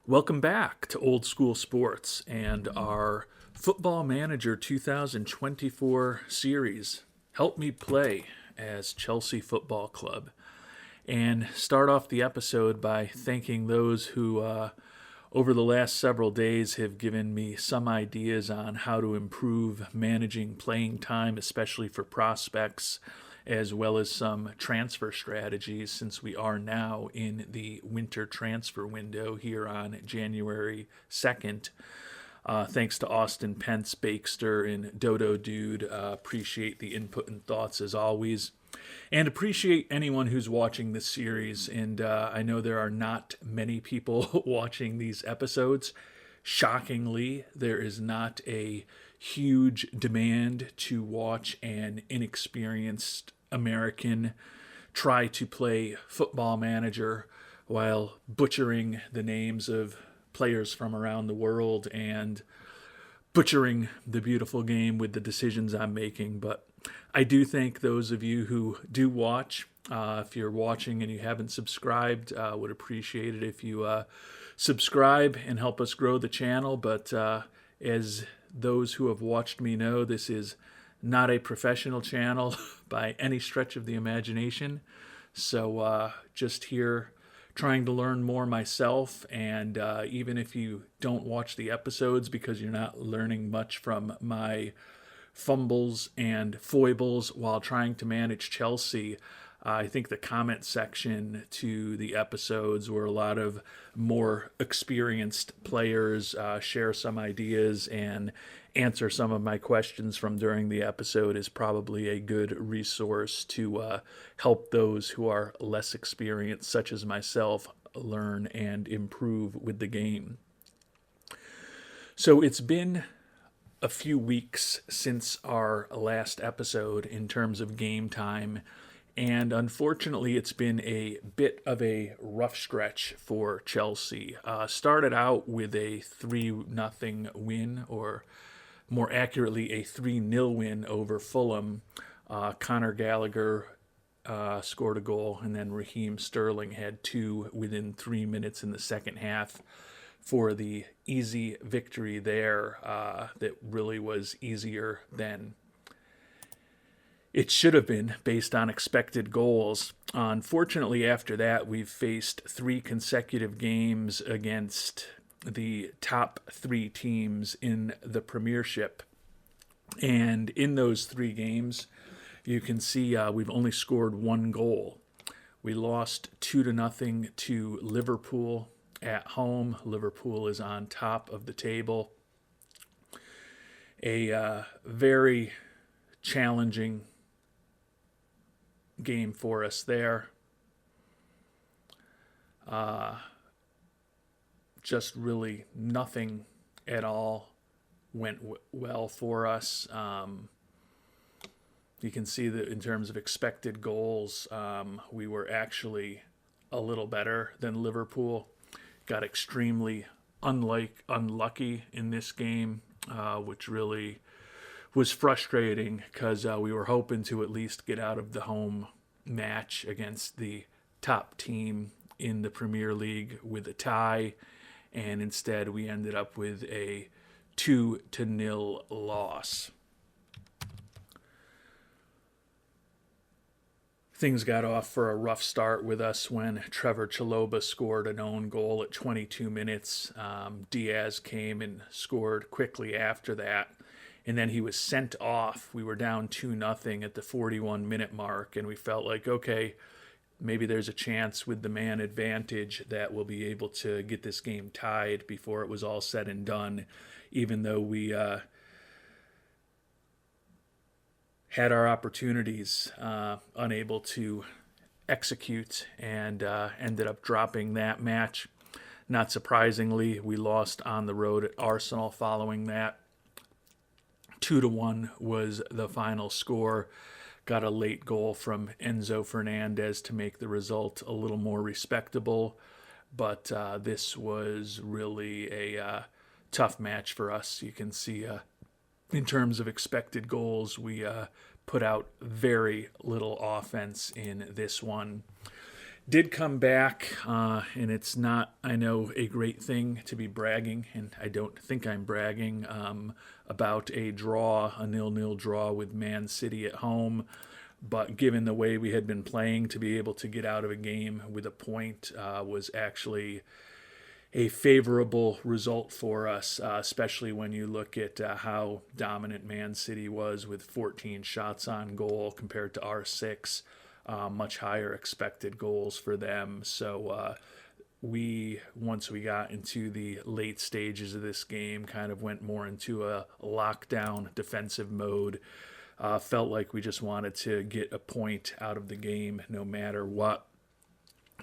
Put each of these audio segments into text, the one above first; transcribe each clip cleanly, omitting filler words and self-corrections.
Welcome back to Old School Sports and our Football Manager 2024 series. Help me play as Chelsea Football Club. And start off the episode by thanking those who, over the last several days, have given me some ideas on how to improve managing playing time, especially for prospects, as well as some transfer strategies since we are now in the winter transfer window here on January 2nd. Thanks to Austin Pence, Bakester, and Dodo Dude. Appreciate the input and thoughts as always. And appreciate anyone who's watching this series. And I know there are not many people watching these episodes. Shockingly, there is not a huge demand to watch an inexperienced American try to play Football Manager while butchering the names of players from around the world and butchering the beautiful game with the decisions I'm making. But I do thank those of you who do watch. If you're watching and you haven't subscribed, would appreciate it if you subscribe and help us grow the channel. But as those who have watched me know, this is not a professional channel by any stretch of the imagination. So just here trying to learn more myself. And even if you don't watch the episodes because you're not learning much from my fumbles and foibles while trying to manage Chelsea, I think the comment section to the episodes where a lot of more experienced players share some ideas and answer some of my questions from during the episode is probably a good resource to help those who are less experienced, such as myself, learn and improve with the game. So it's been a few weeks since our last episode in terms of game time. And unfortunately, it's been a bit of a rough stretch for Chelsea. Started out with a 3-0 win, or more accurately, a 3-0 win over Fulham. Conor Gallagher scored a goal, and then Raheem Sterling had two within 3 minutes in the second half for the easy victory there that really was easier than it should have been based on expected goals. Unfortunately, after that, we've faced 3 consecutive games against the top 3 teams in the Premiership. And in those 3 games, you can see we've only scored 1 goal. We lost 2-0 to Liverpool at home. Liverpool is on top of the table. A very challenging game for us there. Just really nothing at all went well for us. You can see that in terms of expected goals, we were actually a little better than Liverpool. Got extremely unlucky in this game, which really was frustrating because we were hoping to at least get out of the home match against the top team in the Premier League with a tie, and instead we ended up with a 2-0 loss. Things got off for a rough start with us when Trevor Chalobah scored an own goal at 22 minutes. Diaz came and scored quickly after that. And then he was sent off. We were down 2-0 at the 41-minute mark, and we felt like, okay, maybe there's a chance with the man advantage that we'll be able to get this game tied before it was all said and done, even though we had our opportunities, unable to execute, and ended up dropping that match. Not surprisingly, we lost on the road at Arsenal following that. 2-1 was the final score. Got a late goal from Enzo Fernandez to make the result a little more respectable. But this was really a tough match for us. You can see in terms of expected goals, we put out very little offense in this one. did come back, and it's not, I know, a great thing to be bragging, and I don't think I'm bragging, about a 0-0 draw with Man City at home. But given the way we had been playing, to be able to get out of a game with a point was actually a favorable result for us, especially when you look at how dominant Man City was with 14 shots on goal compared to our 6. Much higher expected goals for them. So once we got into the late stages of this game, kind of went more into a lockdown defensive mode. Felt like we just wanted to get a point out of the game no matter what.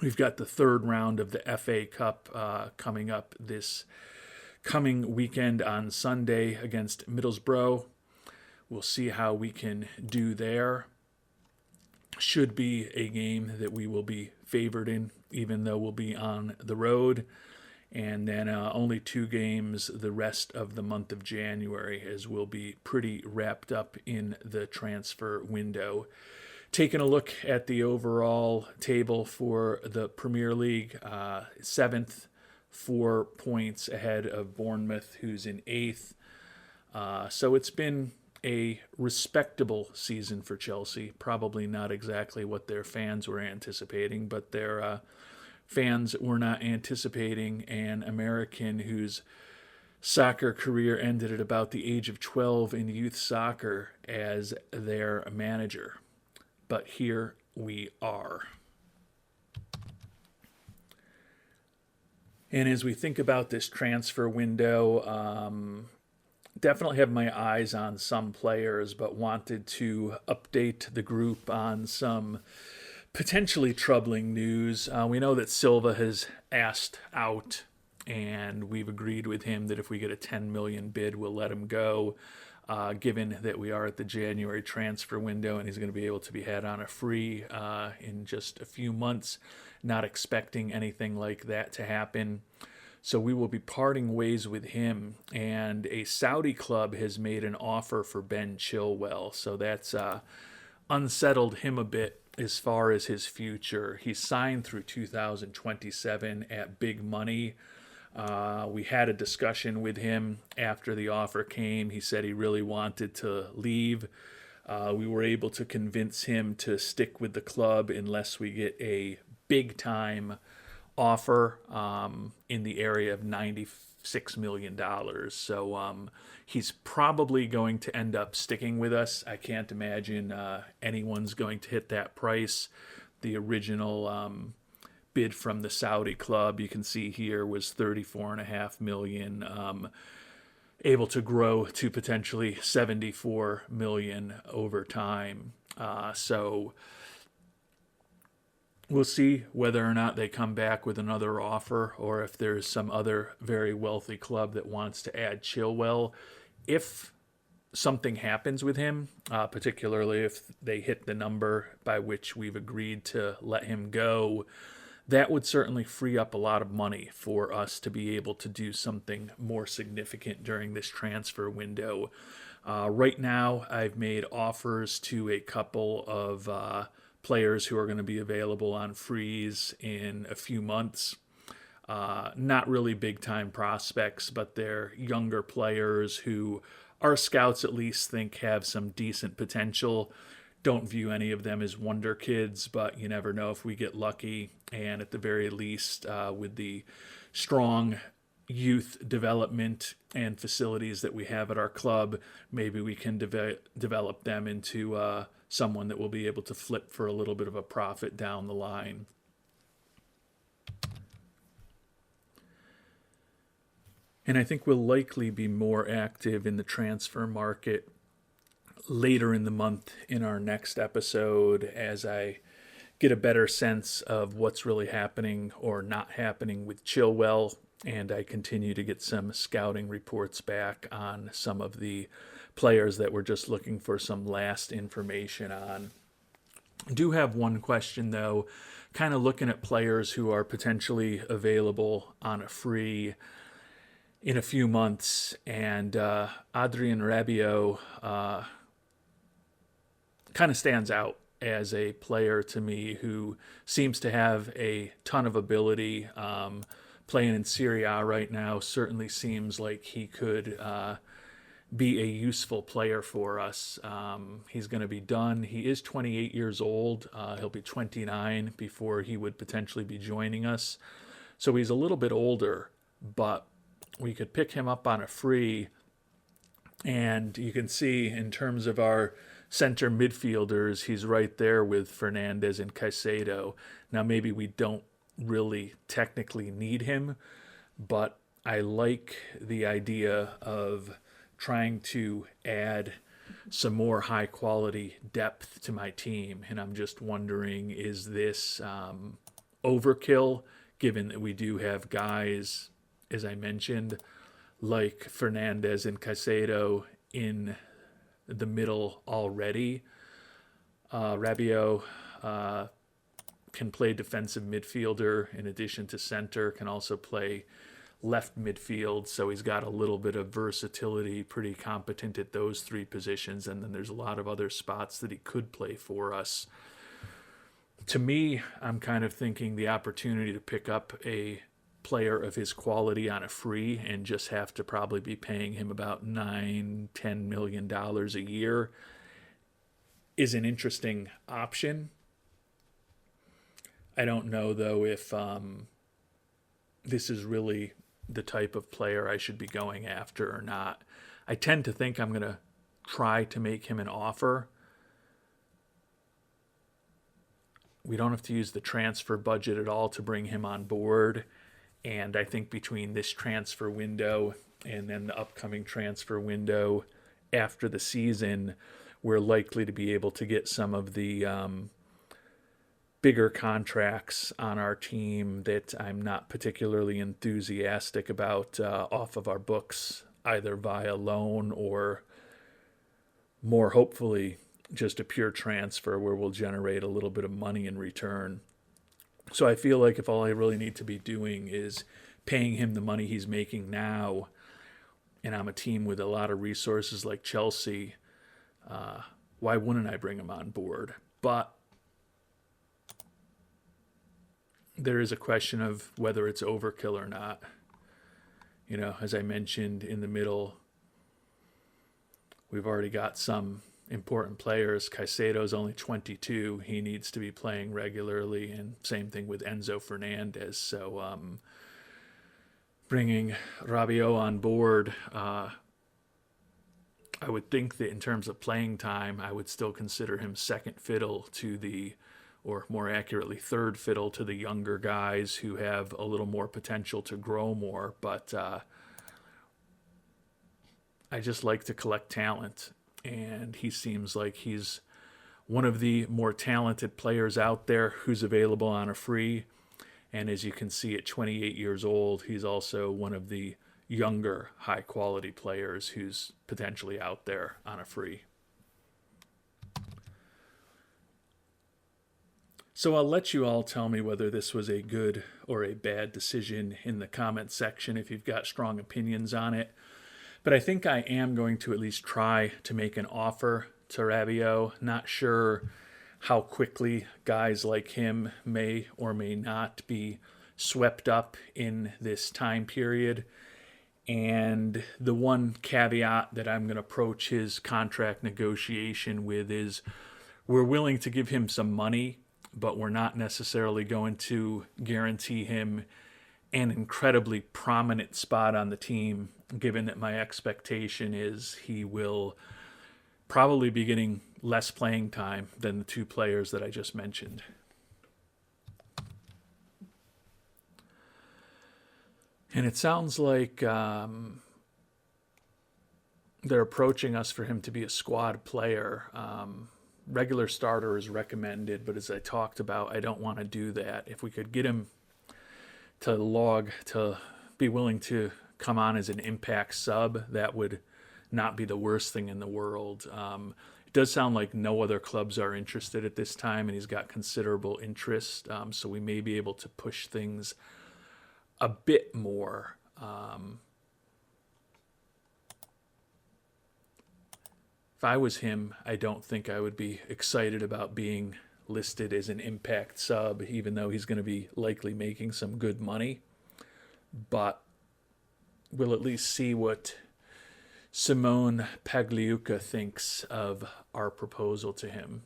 We've got the third round of the FA Cup coming up this coming weekend on Sunday against Middlesbrough. We'll see how we can do there. Should be a game that we will be favored in, even though we'll be on the road. And then only 2 games the rest of the month of January, as we'll be pretty wrapped up in the transfer window. Taking a look at the overall table for the Premier League, 7th, 4 points ahead of Bournemouth, who's in 8th. So it's been a respectable season for Chelsea. Probably not exactly what their fans were anticipating, but their fans were not anticipating an American whose soccer career ended at about the age of 12 in youth soccer as their manager. But here we are. And as we think about this transfer window, definitely have my eyes on some players, but wanted to update the group on some potentially troubling news. We know that Silva has asked out, and we've agreed with him that if we get a 10 million bid, we'll let him go, given that we are at the January transfer window and he's going to be able to be had on a free in just a few months. Not expecting anything like that to happen. So we will be parting ways with him, and a Saudi club has made an offer for Ben Chilwell. So that's unsettled him a bit as far as his future. He's signed through 2027 at big money. We had a discussion with him after the offer came. He said he really wanted to leave. We were able to convince him to stick with the club unless we get a big-time offer in the area of $96 million. So he's probably going to end up sticking with us. I can't imagine anyone's going to hit that price. The original bid from the Saudi club, you can see here, was $34.5 million, able to grow to potentially $74 million over time. So we'll see whether or not they come back with another offer, or if there's some other very wealthy club that wants to add Chilwell. If something happens with him, particularly if they hit the number by which we've agreed to let him go, that would certainly free up a lot of money for us to be able to do something more significant during this transfer window. Right now, I've made offers to a couple of players who are going to be available on freeze in a few months. Not really big-time prospects, but they're younger players who our scouts at least think have some decent potential. Don't view any of them as wonder kids, but you never know if we get lucky. And at the very least, with the strong youth development and facilities that we have at our club, maybe we can develop them into someone that will be able to flip for a little bit of a profit down the line. And I think we'll likely be more active in the transfer market later in the month in our next episode, as I get a better sense of what's really happening or not happening with Chilwell, and I continue to get some scouting reports back on some of the players that we're just looking for some last information on. I do have one question, though, kind of looking at players who are potentially available on a free in a few months, and Adrien Rabiot kind of stands out as a player to me who seems to have a ton of ability. Playing in Serie A right now certainly seems like he could be a useful player for us. He's going to be done. He is 28 years old. He'll be 29 before he would potentially be joining us. So he's a little bit older, but we could pick him up on a free. And you can see in terms of our center midfielders, he's right there with Fernandez and Caicedo. Now, maybe we don't really technically need him, but I like the idea of trying to add some more high quality depth to my team. And I'm just wondering, is this overkill, given that we do have guys, as I mentioned, like Fernandez and Caicedo in the middle already? Rabiot can play defensive midfielder in addition to center, can also play left midfield, so he's got a little bit of versatility, pretty competent at those three positions, and then there's a lot of other spots that he could play for us. To me, I'm kind of thinking the opportunity to pick up a player of his quality on a free and just have to probably be paying him about $9-10 million a year is an interesting option. I don't know, though, if this is really the type of player I should be going after or not. I tend to think I'm going to try to make him an offer. We don't have to use the transfer budget at all to bring him on board. And I think between this transfer window and then the upcoming transfer window after the season, we're likely to be able to get some of the bigger contracts on our team that I'm not particularly enthusiastic about off of our books, either via loan or more hopefully just a pure transfer where we'll generate a little bit of money in return. So I feel like if all I really need to be doing is paying him the money he's making now, and I'm a team with a lot of resources like Chelsea, why wouldn't I bring him on board? But there is a question of whether it's overkill or not. You know, as I mentioned in the middle, we've already got some important players. Caicedo's only 22. He needs to be playing regularly, and same thing with Enzo Fernandez. So bringing Rabiot on board, I would think that in terms of playing time, I would still consider him second fiddle to the, or more accurately, third fiddle to the younger guys who have a little more potential to grow more. But I just like to collect talent, and he seems like he's one of the more talented players out there who's available on a free. And as you can see, at 28 years old, he's also one of the younger high-quality players who's potentially out there on a free. So I'll let you all tell me whether this was a good or a bad decision in the comment section if you've got strong opinions on it. But I think I am going to at least try to make an offer to Rabiot. Not sure how quickly guys like him may or may not be swept up in this time period. And the one caveat that I'm going to approach his contract negotiation with is we're willing to give him some money, but we're not necessarily going to guarantee him an incredibly prominent spot on the team, given that my expectation is he will probably be getting less playing time than the two players that I just mentioned. And it sounds like they're approaching us for him to be a squad player. Regular starter is recommended, but as I talked about, I don't want to do that. If we could get him to be willing to come on as an impact sub, that would not be the worst thing in the world. It does sound like no other clubs are interested at this time, and he's got considerable interest, so we may be able to push things a bit more. If if I was him, I don't think I would be excited about being listed as an impact sub, even though he's going to be likely making some good money. But we'll at least see what Simone Pagliuca thinks of our proposal to him.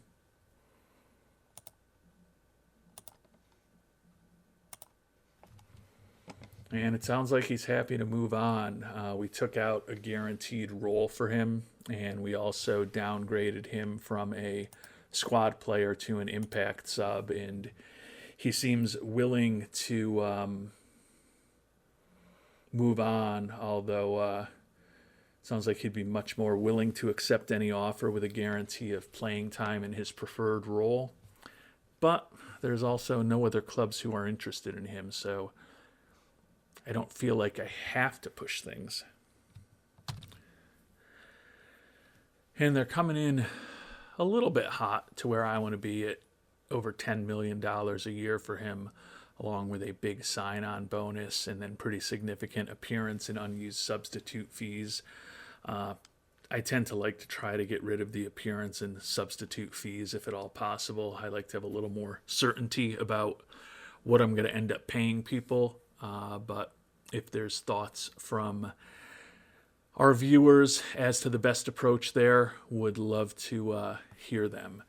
And it sounds like he's happy to move on. We took out a guaranteed role for him, and we also downgraded him from a squad player to an impact sub, and he seems willing to move on, although sounds like he'd be much more willing to accept any offer with a guarantee of playing time in his preferred role. But there's also no other clubs who are interested in him, so I don't feel like I have to push things. And they're coming in a little bit hot to where I want to be at over $10 million a year for him, along with a big sign-on bonus and then pretty significant appearance and unused substitute fees. I tend to like to try to get rid of the appearance and substitute fees if at all possible. I like to have a little more certainty about what I'm going to end up paying people. But if there's thoughts from our viewers as to the best approach there, would love to hear them.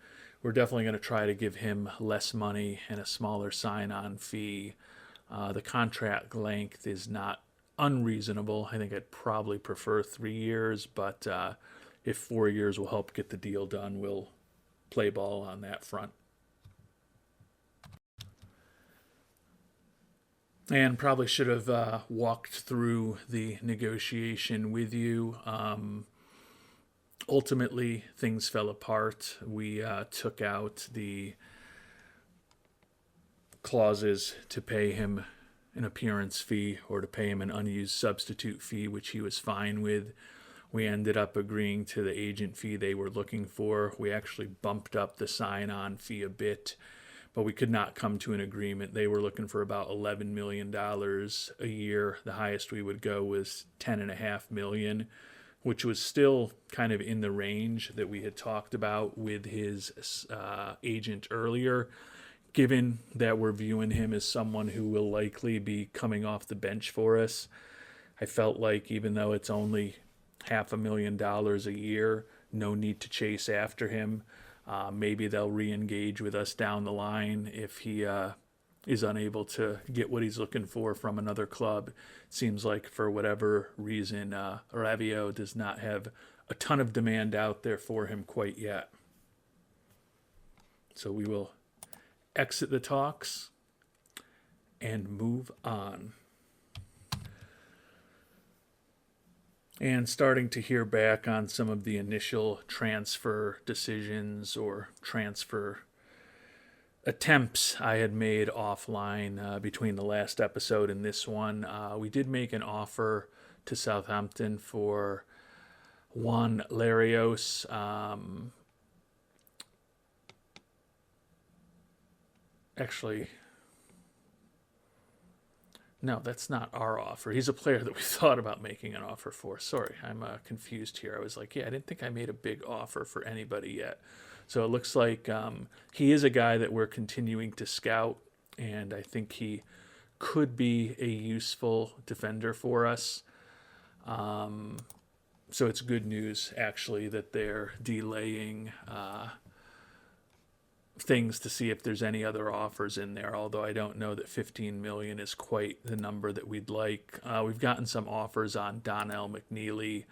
We're definitely going to try to give him less money and a smaller sign-on fee. The contract length is not unreasonable. I think I'd probably prefer 3 years, but if 4 years will help get the deal done, we'll play ball on that front. And probably should have walked through the negotiation with you. Ultimately, things fell apart. We took out the clauses to pay him an appearance fee or to pay him an unused substitute fee, which he was fine with. We ended up agreeing to the agent fee they were looking for. We actually bumped up the sign-on fee a bit, but we could not come to an agreement. They were looking for about $11 million a year. The highest we would go was $10.5 million, which was still kind of in the range that we had talked about with his agent earlier, given that we're viewing him as someone who will likely be coming off the bench for us. I felt like even though it's only $500,000 a year, no need to chase after him. Maybe they'll re-engage with us down the line if he is unable to get what he's looking for from another club. It seems like for whatever reason, Rabiot does not have a ton of demand out there for him quite yet. So we will exit the talks and move on. And starting to hear back on some of the initial transfer decisions or transfer attempts I had made offline between the last episode and this one. We did make an offer to Southampton for Juan Larios. Actually, no, that's not our offer. He's a player that we thought about making an offer for. Sorry, I'm confused here. I was like, yeah, I didn't think I made a big offer for anybody yet. So it looks like he is a guy that we're continuing to scout, and I think he could be a useful defender for us. So it's good news, actually, that they're delaying things to see if there's any other offers in there, although I don't know that 15 million is quite the number that we'd like. We've gotten some offers on Donnell McNeely.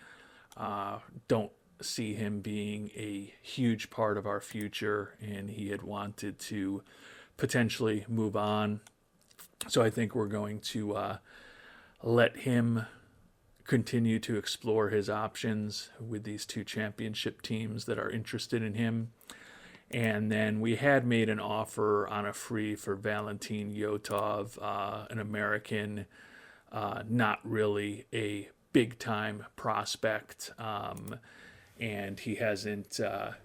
Don't see him being a huge part of our future, and he had wanted to potentially move on. So I think we're going to let him continue to explore his options with these two championship teams that are interested in him. And then we had made an offer on a free for Valentin Yotov, an American, not really a big-time prospect, and he hasn't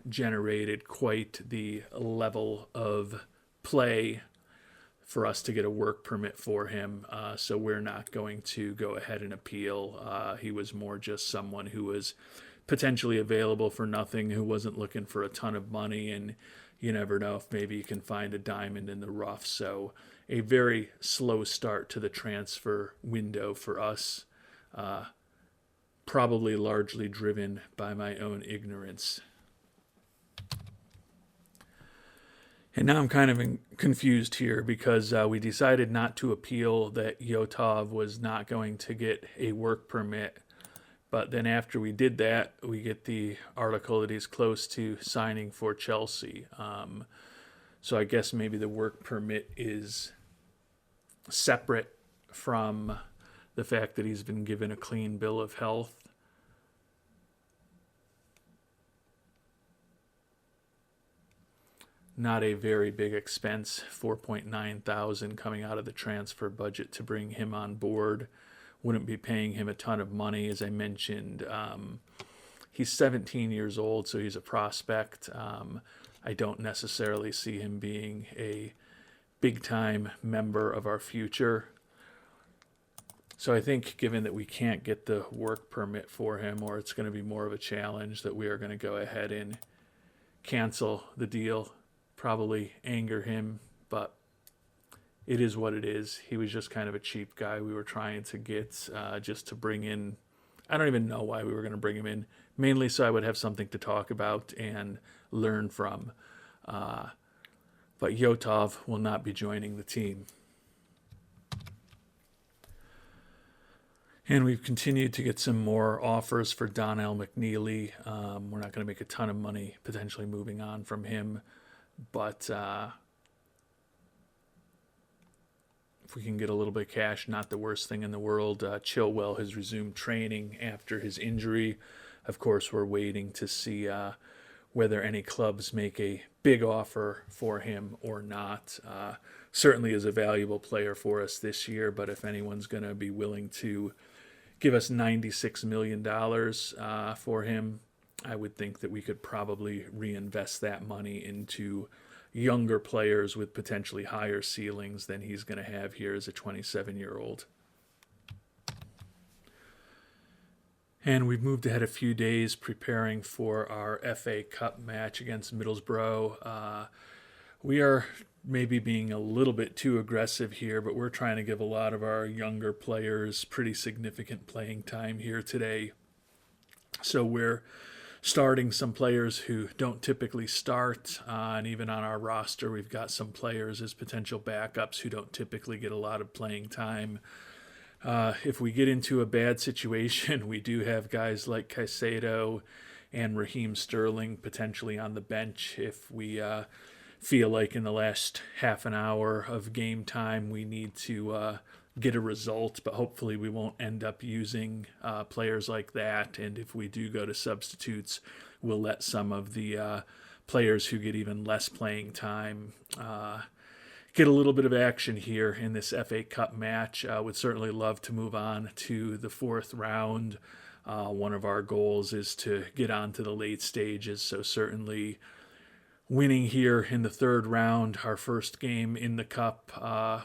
generated quite the level of play for us to get a work permit for him, so we're not going to go ahead and appeal. He was more just someone who was potentially available for nothing, who wasn't looking for a ton of money, and you never know if maybe you can find a diamond in the rough. So a very slow start to the transfer window for us, probably largely driven by my own ignorance. And now I'm kind of confused here because we decided not to appeal that Yotov was not going to get a work permit. But then after we did that, we get the article that he's close to signing for Chelsea. So I guess maybe the work permit is separate from the fact that he's been given a clean bill of health. Not a very big expense, 4.9 thousand coming out of the transfer budget to bring him on board. Wouldn't be paying him a ton of money, as I mentioned. He's 17 years old, so he's a prospect. I don't necessarily see him being a big-time member of our future. So I think given that we can't get the work permit for him, or it's going to be more of a challenge, that we are going to go ahead and cancel the deal. Probably anger him, but it is what it is. He was just kind of a cheap guy we were trying to get just to bring in. I don't even know why we were going to bring him in. Mainly so I would have something to talk about and learn from. But Yotov will not be joining the team. And we've continued to get some more offers for Donnell McNeely. We're not going to make a ton of money potentially moving on from him. But if we can get a little bit of cash, not the worst thing in the world. Chilwell has resumed training after his injury. Of course, we're waiting to see whether any clubs make a big offer for him or not. Certainly is a valuable player for us this year, but if anyone's going to be willing to give us $96 million for him, I would think that we could probably reinvest that money into younger players with potentially higher ceilings than he's going to have here as a 27-year-old. And we've moved ahead a few days preparing for our FA Cup match against Middlesbrough. We are maybe being a little bit too aggressive here, but we're trying to give a lot of our younger players pretty significant playing time here today. So we're starting some players who don't typically start, and even on our roster we've got some players as potential backups who don't typically get a lot of playing time. If we get into a bad situation, we do have guys like Caicedo and Raheem Sterling potentially on the bench if we feel like in the last half an hour of game time we need to get a result, but hopefully we won't end up using players like that. And if we do go to substitutes, we'll let some of the players who get even less playing time get a little bit of action here in this FA Cup match. Would certainly love to move on to the fourth round. One of our goals is to get on to the late stages, so certainly winning here in the third round, our first game in the cup,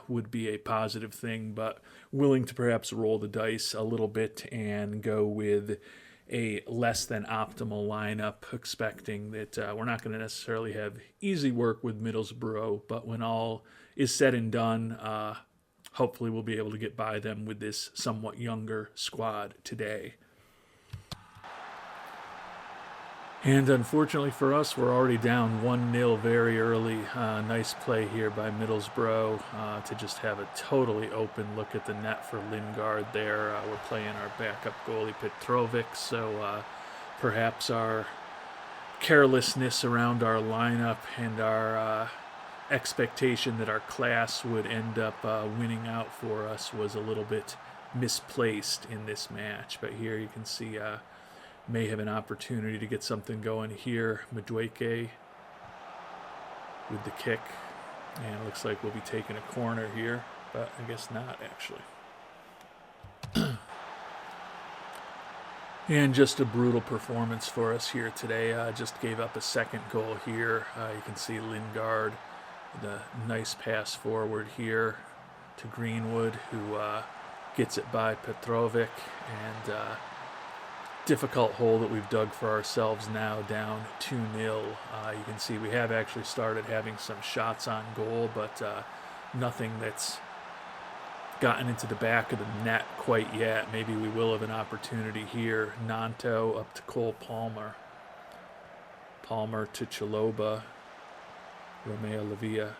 would be a positive thing, but willing to perhaps roll the dice a little bit and go with a less than optimal lineup, expecting that we're not going to necessarily have easy work with Middlesbrough, but when all is said and done, hopefully we'll be able to get by them with this somewhat younger squad today. And unfortunately for us, we're already down 1-0 very early. Nice play here by Middlesbrough to just have a totally open look at the net for Lingard there. We're playing our backup goalie Petrovic, so perhaps our carelessness around our lineup and our expectation that our class would end up winning out for us was a little bit misplaced in this match. But here you can see may have an opportunity to get something going here. Madueke with the kick. And it looks like we'll be taking a corner here, but I guess not, actually. And just a brutal performance for us here today. Just gave up a second goal here. You can see Lingard with a nice pass forward here to Greenwood, who gets it by Petrovic, and difficult hole that we've dug for ourselves now, down 2-0. You can see we have actually started having some shots on goal, but nothing that's gotten into the back of the net quite yet. Maybe we will have an opportunity here. Nanto up to Cole Palmer. Palmer to Chaloba. Romeo Lavia.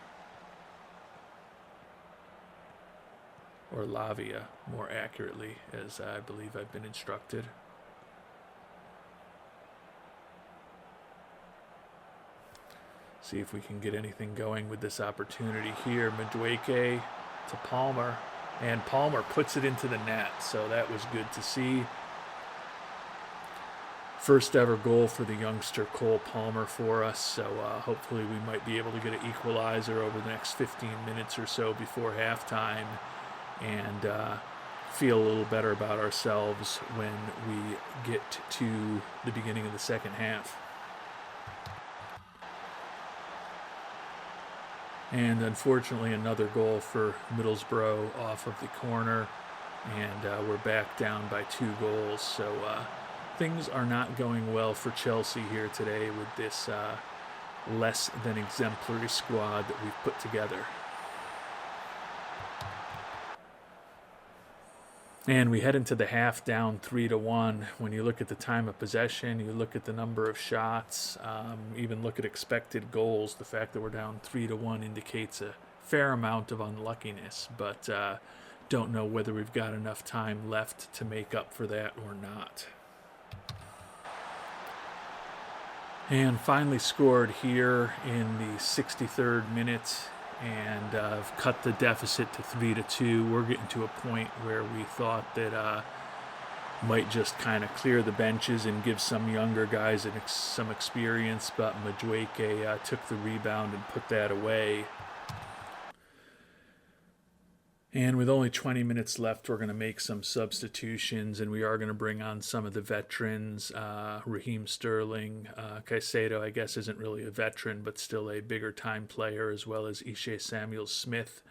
Or Lavia, more accurately, as I believe I've been instructed. See if we can get anything going with this opportunity here. Madueke to Palmer, and Palmer puts it into the net, so that was good to see. First ever goal for the youngster Cole Palmer for us, so hopefully we might be able to get an equalizer over the next 15 minutes or so before halftime, and feel a little better about ourselves when we get to the beginning of the second half. And unfortunately, another goal for Middlesbrough off of the corner, and we're back down by 2 goals. So things are not going well for Chelsea here today with this less than exemplary squad that we've put together. And we head into the half down 3-1. When you look at the time of possession, you look at the number of shots, even look at expected goals, the fact that we're down 3-1 indicates a fair amount of unluckiness, but don't know whether we've got enough time left to make up for that or not. And finally scored here in the 63rd minute, and cut the deficit to 3-2. We're getting to a point where we thought that might just kind of clear the benches and give some younger guys some experience, but Madueke took the rebound and put that away. And with only 20 minutes left, we're going to make some substitutions, and we are going to bring on some of the veterans. Raheem Sterling, Caicedo, I guess, isn't really a veteran, but still a bigger time player, as well as Ishe Samuel-Smith.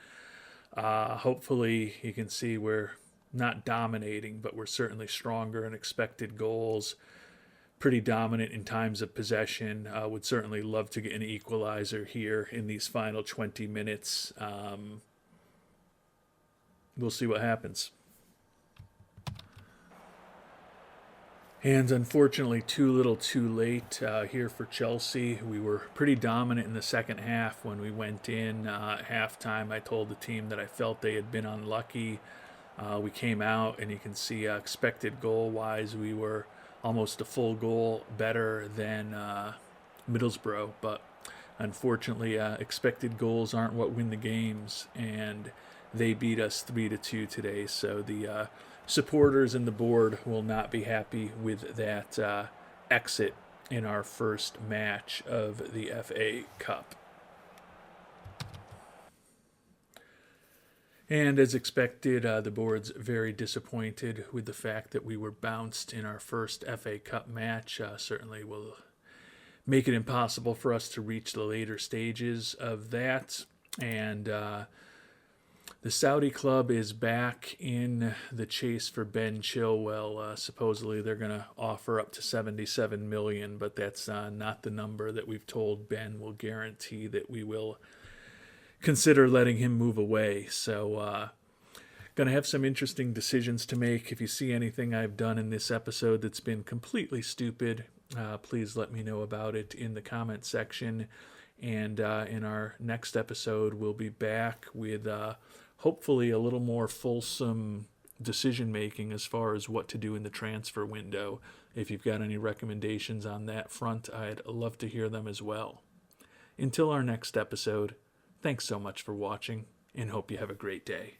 Hopefully, you can see we're not dominating, but we're certainly stronger in expected goals. Pretty dominant in times of possession. Would certainly love to get an equalizer here in these final 20 minutes. We'll see what happens. And unfortunately, too little too late here for Chelsea. We were pretty dominant in the second half when we went in. At halftime, I told the team that I felt they had been unlucky. We came out, and you can see expected goal-wise, we were almost a full goal better than Middlesbrough. But unfortunately, expected goals aren't what win the games, and they beat us 3-2 today, so the supporters and the board will not be happy with that exit in our first match of the FA Cup. And as expected, the board's very disappointed with the fact that we were bounced in our first FA Cup match. Certainly will make it impossible for us to reach the later stages of that, and the Saudi club is back in the chase for Ben Chilwell. Supposedly they're going to offer up to $77 million, but that's not the number that we've told Ben will guarantee that we will consider letting him move away. So going to have some interesting decisions to make. If you see anything I've done in this episode that's been completely stupid, please let me know about it in the comment section. And in our next episode, we'll be back with hopefully a little more fulsome decision making as far as what to do in the transfer window. If you've got any recommendations on that front, I'd love to hear them as well. Until our next episode, thanks so much for watching, and hope you have a great day.